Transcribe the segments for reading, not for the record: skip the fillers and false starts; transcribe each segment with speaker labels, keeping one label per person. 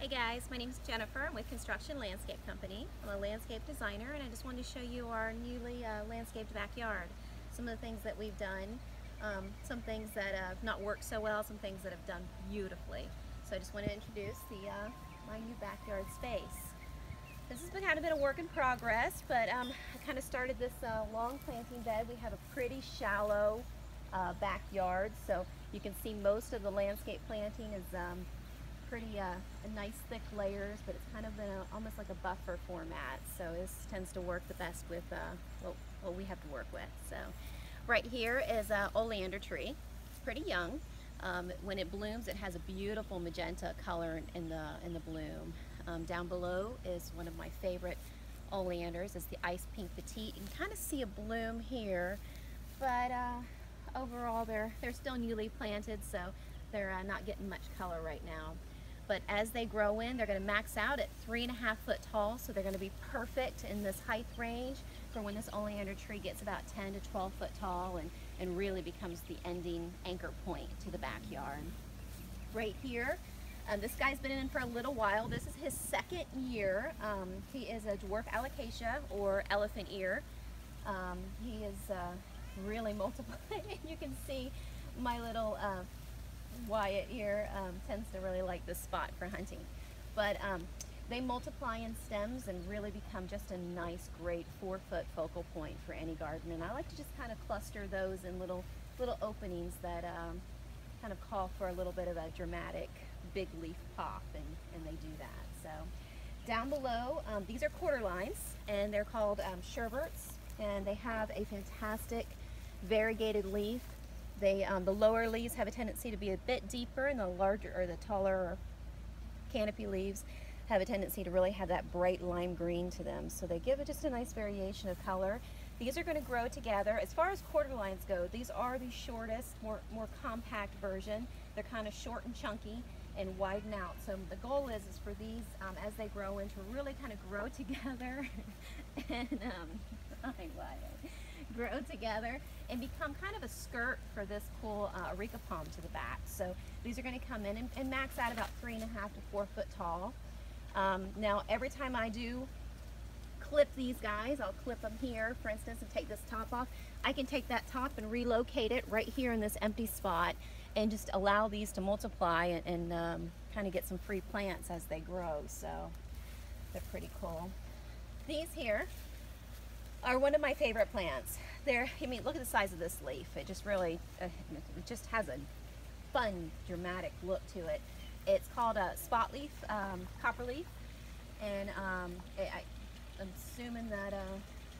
Speaker 1: Hey guys, my name is Jennifer. I'm with Construction Landscape Company. I'm a landscape designer and I just wanted to show you our newly landscaped backyard. Some of the things that we've done, some things that have not worked so well, some things that have done beautifully. So I just want to introduce my new backyard space. This has been kind of been a work in progress, but I kind of started this long planting bed. We have a pretty shallow backyard, so you can see most of the landscape planting is pretty nice thick layers, but it's kind of in almost like a buffer format. So this tends to work the best with what we have to work with. So right here is Olander Tree. It's pretty young. When it blooms, it has a beautiful magenta color in the bloom. Down below is one of my favorite Oleanders. It's the Ice Pink Petite. You can kind of see a bloom here, but overall they're still newly planted, so they're not getting much color right now. But as they grow in, they're going to max out at 3.5 foot tall, so they're going to be perfect in this height range for when this oleander tree gets about 10 to 12 foot tall and really becomes the ending anchor point to the backyard. Right here, this guy's been in for a little while. This is his second year. He is a dwarf alocasia or elephant ear. He is really multiplying. You can see my little Wyatt here tends to really like this spot for hunting, but they multiply in stems and really become just a nice, great 4-foot focal point for any garden. And I like to just kind of cluster those in little openings that kind of call for a little bit of a dramatic big leaf pop, and they do that. So down below, these are quarter lines, and they're called Sherberts, and they have a fantastic variegated leaf. The lower leaves have a tendency to be a bit deeper, and the larger or the taller canopy leaves have a tendency to really have that bright lime green to them. So they give it just a nice variation of color. These are going to grow together. As far as quarter lines go, these are the shortest, more compact version. They're kind of short and chunky and widen out. So the goal is for these, as they grow in, to really kind of grow together and grow together and become kind of a skirt for this cool areca palm to the back. So these are going to come in and max out about 3.5 to 4 foot tall. Now every time I do clip these guys, I'll clip them here, for instance, and take this top off. I can take that top and relocate it right here in this empty spot and just allow these to multiply and kind of get some free plants as they grow. So they're pretty cool. These here are one of my favorite plants. I mean, look at the size of this leaf. It just really, it just has a fun, dramatic look to it. It's called a spot leaf, copperleaf, and I'm assuming that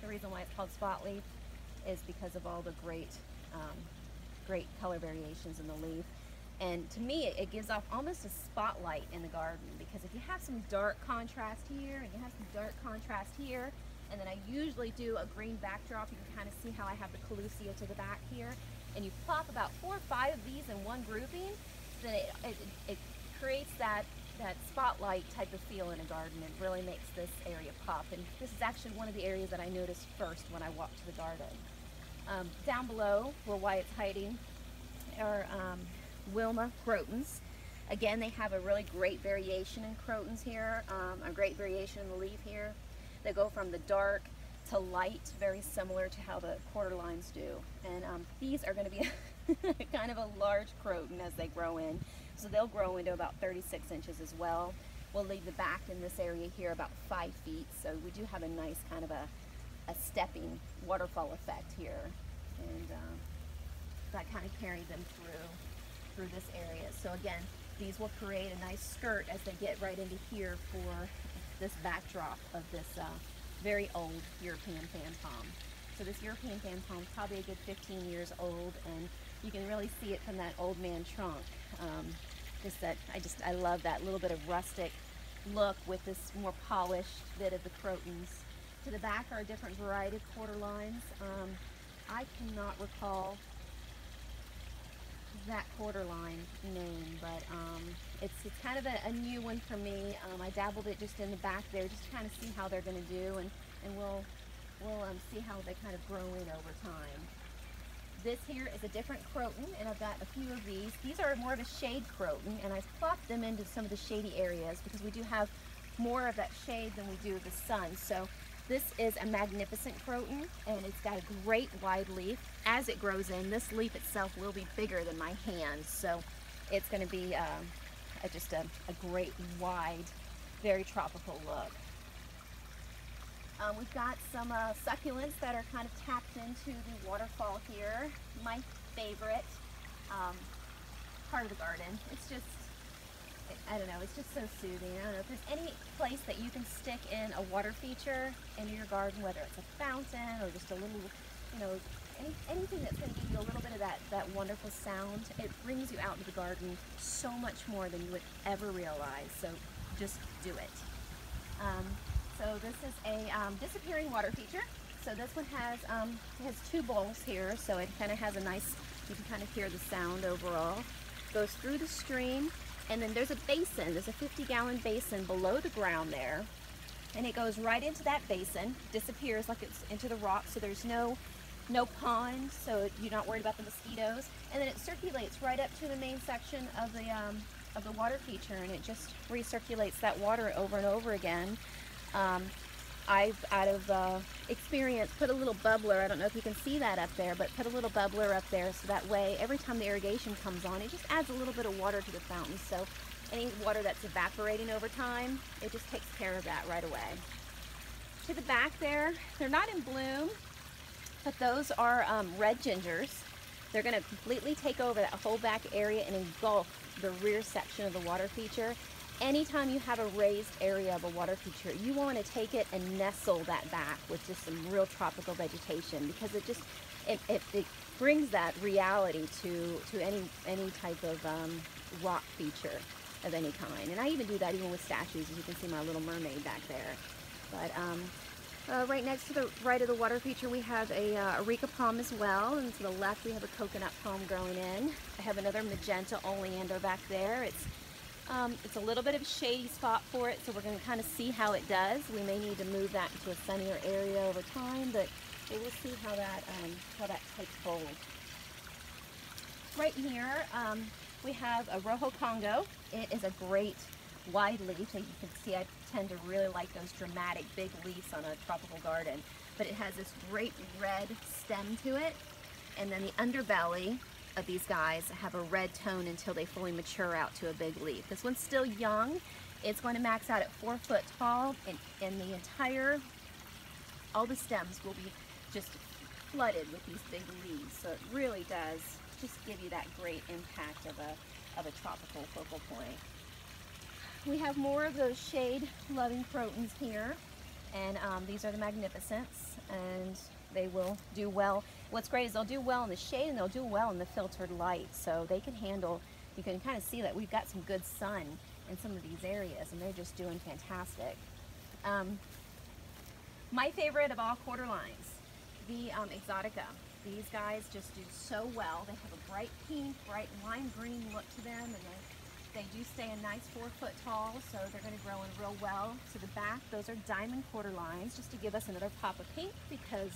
Speaker 1: the reason why it's called spot leaf is because of all the great color variations in the leaf. And to me, it gives off almost a spotlight in the garden, because if you have some dark contrast here and you have some dark contrast here, and then I usually do a green backdrop, you can kind of see how I have the Lucie to the back here, and you plop about 4 or 5 of these in one grouping, then it creates that spotlight type of feel in a garden. It really makes this area pop, and this is actually one of the areas that I noticed first when I walked to the garden. Down below, where Wyatt's hiding, are Wilma Crotons. Again, they have a really great variation in crotons here, a great variation in the leaf here. They go from the dark to light, very similar to how the quarter lines do. And these are going to be kind of a large croton as they grow in. So they'll grow into about 36 inches as well. We'll leave the back in this area here about 5 feet. So we do have a nice kind of a stepping waterfall effect here. And that kind of carries them through this area. So again, these will create a nice skirt as they get right into here for this backdrop of this very old European fan palm. So this European fan palm is probably a good 15 years old, and you can really see it from that old man trunk. I love that little bit of rustic look with this more polished bit of the crotons. To the back are a different variety of quarter lines. I cannot recall that quarter line name, but it's kind of a new one for me. I dabbled it just in the back there just to kind of see how they're going to do, and we'll see how they kind of grow in over time. This here is a different croton, and I've got a few of these. These are more of a shade croton, and I've plopped them into some of the shady areas because we do have more of that shade than we do of the sun. So this is a magnificent croton, and it's got a great wide leaf. As it grows in, this leaf itself will be bigger than my hand, so it's going to be just a great wide, very tropical look. We've got some succulents that are kind of tapped into the waterfall here. My favorite part of the garden. It's just, I don't know, it's just so soothing. I don't know if there's any place that you can stick in a water feature into your garden, whether it's a fountain or just a little, you know, anything that's going to give you a little bit of that wonderful sound. It brings you out into the garden so much more than you would ever realize. So just do it. So this is a disappearing water feature. So this one has two bowls here, so it kind of has a nice, you can kind of hear the sound overall. Goes through the stream, and then there's a basin. There's a 50-gallon basin below the ground there, and it goes right into that basin, disappears like it's into the rock, so there's no pond, so you're not worried about the mosquitoes. And then it circulates right up to the main section of the water feature, and it just recirculates that water over and over again. I've, out of experience, put a little bubbler. I don't know if you can see that up there, but put a little bubbler up there so that way every time the irrigation comes on, it just adds a little bit of water to the fountain. So any water that's evaporating over time, it just takes care of that right away. To the back there, they're not in bloom, but those are red gingers. They're going to completely take over that whole back area and engulf the rear section of the water feature. Anytime you have a raised area of a water feature, you want to take it and nestle that back with just some real tropical vegetation, because it just it brings that reality to any type of rock feature of any kind. And I even do that even with statues, as you can see my little mermaid back there. But right next to the right of the water feature, we have a areca palm as well, and to the left we have a coconut palm growing in. I have another magenta oleander back there. It's a little bit of a shady spot for it, so we're going to kind of see how it does. We may need to move that into a sunnier area over time, but we'll see how that takes hold. Right here, we have a Rojo Congo. It is a great wide leaf. So you can see I tend to really like those dramatic big leaves on a tropical garden. But it has this great red stem to it, and then the underbelly of these guys have a red tone until they fully mature out to a big leaf. This one's still young. It's going to max out at 4 foot tall, and the entire, all the stems will be just flooded with these big leaves. So it really does just give you that great impact of a tropical focal point. We have more of those shade-loving crotons here, and these are the magnificents, and they will do well. What's great is they'll do well in the shade, and they'll do well in the filtered light, so they can handle, you can kind of see that we've got some good sun in some of these areas, and they're just doing fantastic. My favorite of all quarter lines, the Exotica. These guys just do so well. They have a bright pink, bright lime green look to them, and they do stay a nice 4 foot tall, so they're going to grow in real well. To the back, those are diamond quarter lines, just to give us another pop of pink, because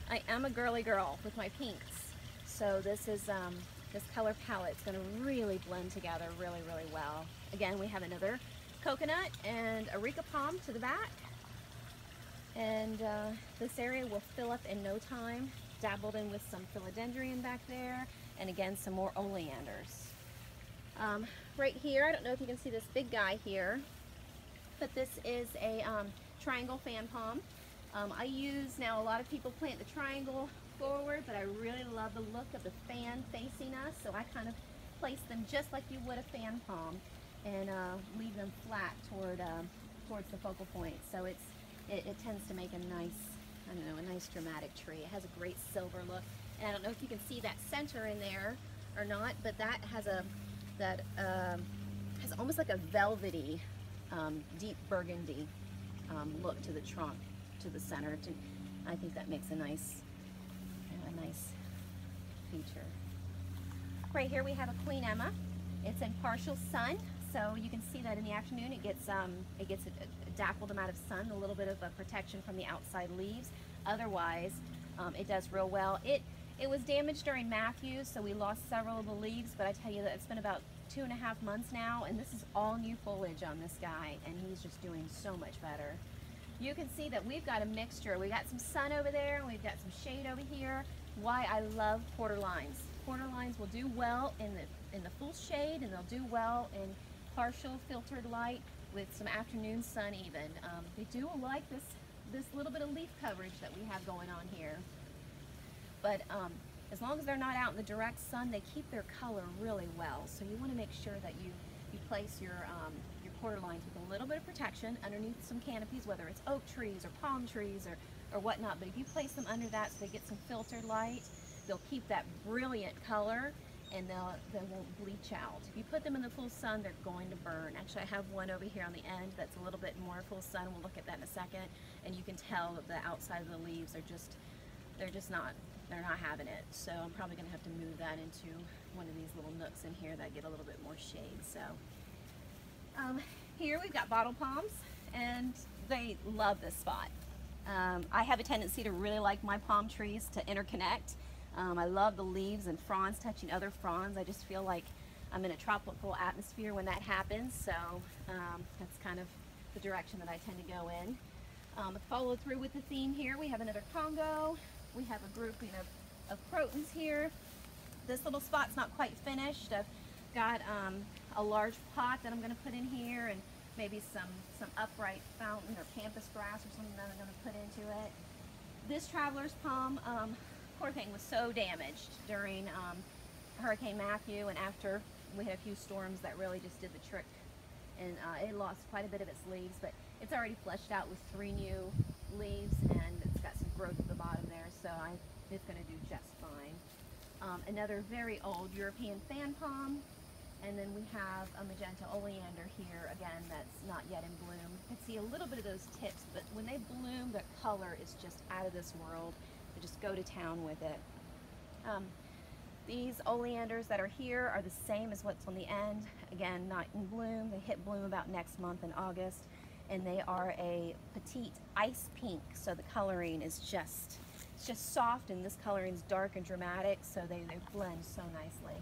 Speaker 1: I am a girly girl with my pinks. So this is this color palette is going to really blend together really, really well. Again, we have another coconut and areca palm to the back, and this area will fill up in no time. Dabbled in with some philodendron back there, and again some more oleanders. Right here, I don't know if you can see this big guy here, but this is a triangle fan palm. I use, now a lot of people plant the triangle forward, but I really love the look of the fan facing us, so I kind of place them just like you would a fan palm, and leave them flat towards the focal point. So it tends to make a nice, I don't know, a nice dramatic tree. It has a great silver look, and I don't know if you can see that center in there or not, but that has has almost like a velvety, deep burgundy look to the trunk, to the center. I think that makes a nice feature. Right here we have a Queen Emma. It's in partial sun, so you can see that in the afternoon it gets a dappled amount of sun, a little bit of a protection from the outside leaves. Otherwise, it does real well. It was damaged during Matthew, so we lost several of the leaves, but I tell you that it's been about 2.5 months now, and this is all new foliage on this guy, and he's just doing so much better. You can see that we've got a mixture. We got some sun over there, and we've got some shade over here. Why I love quarter lines. Quarter lines will do well in the full shade, and they'll do well in partial filtered light with some afternoon sun even. They do like this little bit of leaf coverage that we have going on here. But as long as they're not out in the direct sun, they keep their color really well. So you want to make sure that you place your quarter lines with a little bit of protection underneath some canopies, whether it's oak trees or palm trees or whatnot. But if you place them under that so they get some filtered light, they'll keep that brilliant color, and they won't bleach out. If you put them in the full sun, they're going to burn. Actually, I have one over here on the end that's a little bit more full sun. We'll look at that in a second, and you can tell that the outside of the leaves are they're not having it. So I'm probably going to have to move that into one of these little nooks in here that get a little bit more shade. So here we've got bottle palms, and they love this spot. I have a tendency to really like my palm trees to interconnect. I love the leaves and fronds touching other fronds. I just feel like I'm in a tropical atmosphere when that happens, so that's kind of the direction that I tend to go in. Follow through with the theme here. We have another Congo. We have a grouping of Crotons here. This little spot's not quite finished. I've got a large pot that I'm going to put in here, and maybe some upright fountain or pampas grass or something that I'm going to put into it. This traveler's palm, poor thing, was so damaged during Hurricane Matthew, and after we had a few storms that really just did the trick, and it lost quite a bit of its leaves, but it's already fleshed out with 3 new leaves, and it's got some growth at the bottom there, so it's going to do just fine. Another very old European fan palm, and then we have a magenta oleander here, again, that's not yet in bloom. You can see a little bit of those tips, but when they bloom, the color is just out of this world. They just go to town with it. These oleanders that are here are the same as what's on the end. Again, not in bloom. They hit bloom about next month in August, and they are a petite ice pink, so the coloring is just soft, and this coloring is dark and dramatic, so they blend so nicely.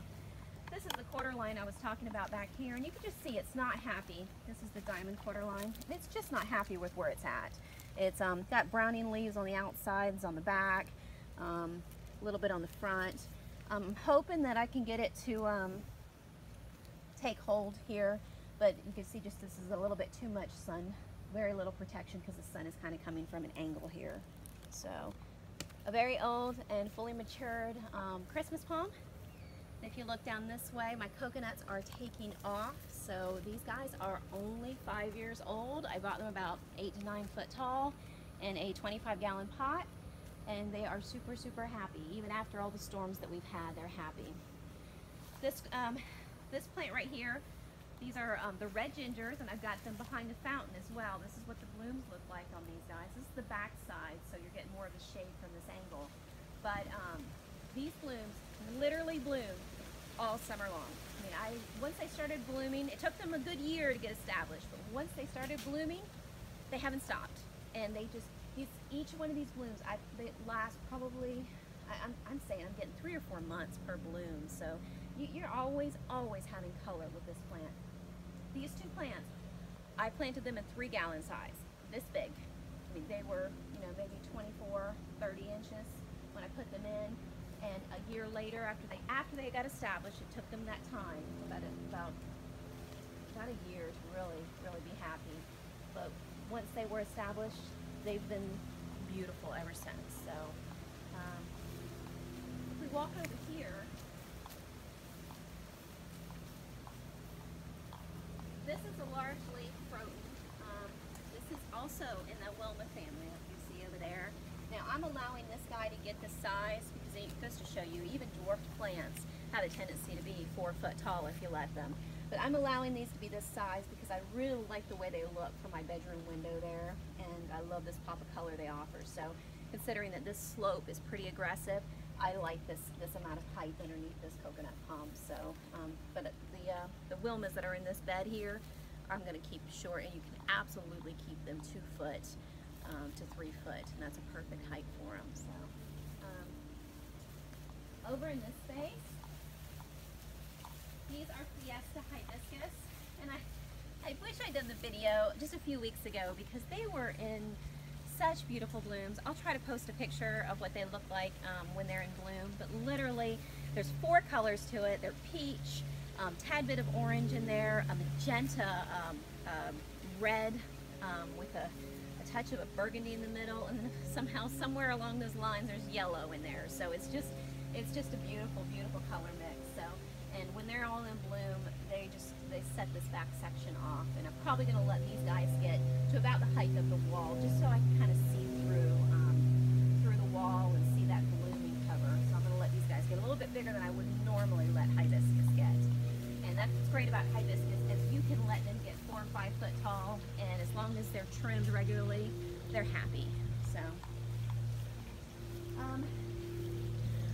Speaker 1: This is the quarter line I was talking about back here, and you can just see it's not happy. This is the diamond quarter line. It's just not happy with where it's at. It's got browning leaves on the outsides, on the back, a little bit on the front. I'm hoping that I can get it to take hold here, but you can see just this is a little bit too much sun, very little protection because the sun is kind of coming from an angle here. So a very old and fully matured Christmas palm. If you look down this way, my coconuts are taking off. So these guys are only 5 years old. I bought them about 8 to 9 foot tall in a 25-gallon pot, and they are super, super happy. Even after all the storms that we've had, they're happy. This plant right here, these are the red gingers, and I've got them behind the fountain as well. This is what the blooms look like on these guys. This is the back side, so you're getting more of the shade from this angle. But these blooms literally bloom all summer long. I mean, once they started blooming, it took them a good year to get established, but once they started blooming, they haven't stopped. And they just, each one of these blooms, they last probably, I'm saying I'm getting 3 or 4 months per bloom. So you're always having color with this plant. These 2 plants, I planted them in 3-gallon size, this big. I mean, they were, maybe 24, 30 inches when I put them in. And a year later, after they got established, it took them that time, about a year to really be happy. But once they were established, they've been beautiful ever since. So if we walk over here, this is a large leaf Croton. This is also in the Wilma family, like you see over there. Now I'm allowing this guy to get this size because just to show you, even dwarfed plants have a tendency to be 4 foot tall if you let them. But I'm allowing these to be this size because I really like the way they look from my bedroom window there, and I love this pop of color they offer. So considering that this slope is pretty aggressive, I like this amount of height underneath this coconut palm. So, but the Wilmas that are in this bed here, I'm going to keep short, and you can absolutely keep them 2 foot to 3 foot, and that's a perfect height for them. So Over in this space, these are Fiesta hibiscus, and I wish I'd done the video just a few weeks ago because they were in such beautiful blooms. I'll try to post a picture of what they look like when they're in bloom, but literally there's 4 colors to it. They're peach, tad bit of orange in there, a magenta, red with a touch of a burgundy in the middle, and then somehow somewhere along those lines there's yellow in there. So it's just a beautiful color mix. So, and when they're all in bloom, they set this back section off, and I'm probably going to let these guys get to about the height of the wall just so I can kind of see through the wall and see that blooming cover. So I'm going to let these guys get a little bit bigger than I would normally let hibiscus get. And that's what's great about hibiscus is you can let them get 4 or 5 foot tall, and as long as they're trimmed regularly, they're happy. So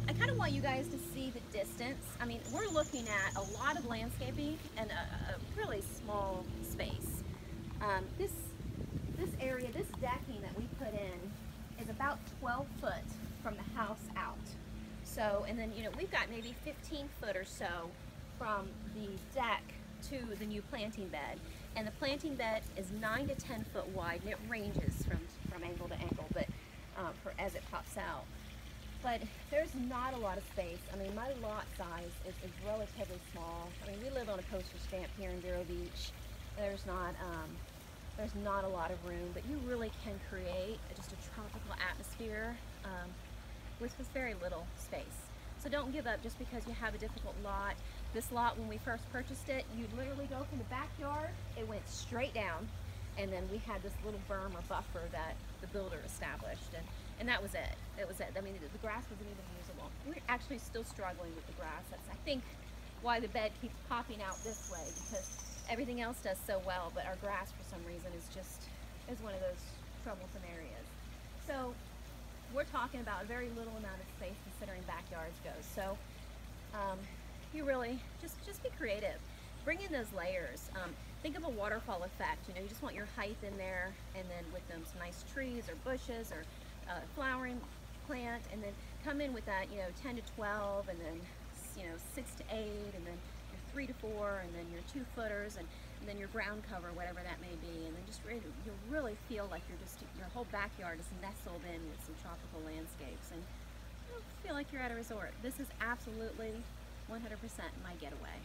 Speaker 1: I kind of want you guys to see the distance. I mean, we're looking at a lot of landscaping and a really small space. This area, this decking that we put in is about 12 foot from the house out. So, and then, you know, we've got maybe 15 foot or so from the deck to the new planting bed. And the planting bed is 9 to 10 foot wide, and it ranges from ankle to ankle, but as it pops out. But there's not a lot of space. I mean, my lot size is relatively small. I mean, we live on a postage stamp here in Vero Beach. There's not a lot of room, but you really can create just a tropical atmosphere with very little space. So don't give up just because you have a difficult lot. This lot, when we first purchased it, you literally go from the backyard, it went straight down, and then we had this little berm or buffer that the builder established, and that was it. It was it. I mean, the grass wasn't even usable. We're actually still struggling with the grass. That's, I think, why the bed keeps popping out this way, because everything else does so well, but our grass, for some reason, is one of those troublesome areas. So we're talking about a very little amount of space considering backyards go. So you really just be creative. Bring in those layers. Think of a waterfall effect. You know, you just want your height in there, and then with them some nice trees or bushes or flowering plant, and then come in with that, you know, 10 to 12, and then, you know, 6 to 8, and then your 3 to 4, and then your 2 footers, and then your ground cover, whatever that may be, and then just really, you'll really feel like your whole backyard is nestled in with some tropical landscapes, and you'll feel like you're at a resort. This is absolutely 100% my getaway.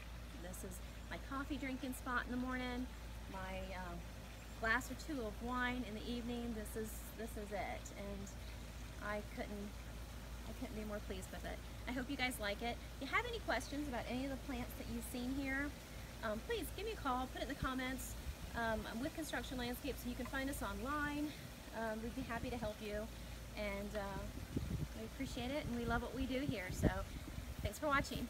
Speaker 1: This is my coffee drinking spot in the morning, my glass or 2 of wine in the evening. This is it, and I couldn't be more pleased with it. I hope you guys like it. If you have any questions about any of the plants that you've seen here, please give me a call, put it in the comments. I'm with Construction Landscapes, so you can find us online. We'd be happy to help you, and we appreciate it, and we love what we do here. So thanks for watching.